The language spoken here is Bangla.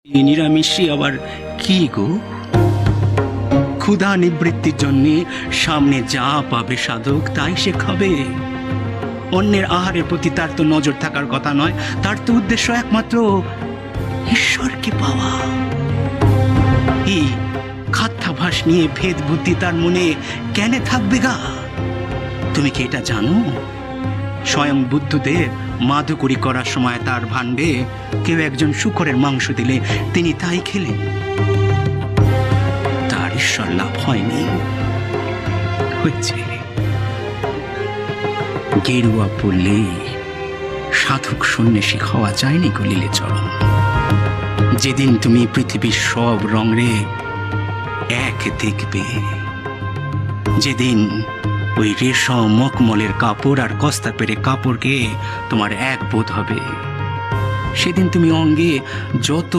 এই নিরামিষই আবার কি গো? ক্ষুধা নিবৃত্তির জন্য সামনে যা পাবে সাধক তাই সে খাবে। অন্যের আহারের প্রতি তার তো নজর থাকার কথা নয়, তার তো উদ্দেশ্য একমাত্র ঈশ্বরকে পাওয়া। এই খাদ্যাভাস নিয়ে ভেদ বুদ্ধি তার মনে কেন থাকবে গা? তুমি কি এটা জানো? স্বয়ং বুদ্ধদেব মাধুকরী করার সময় তার ভাণ্ডে কেউ একজন শূকরের মাংস দিলে তিনি তাই খেলেন। তার ঈশ্বর লাভ হয়নি, হয়েছে গেরুয়া পড়লে সাধক সন্ন্যাসী হওয়া যায়নি গলিলে চরণ। যেদিন তুমি পৃথিবীর সব রঙে এক দেখবে, যেদিন ওই রেশম মখমলের কাপড় আর কস্তাপের কাপড়কে তোমার এক বোধ হবে, সেদিন তুমি অঙ্গে যত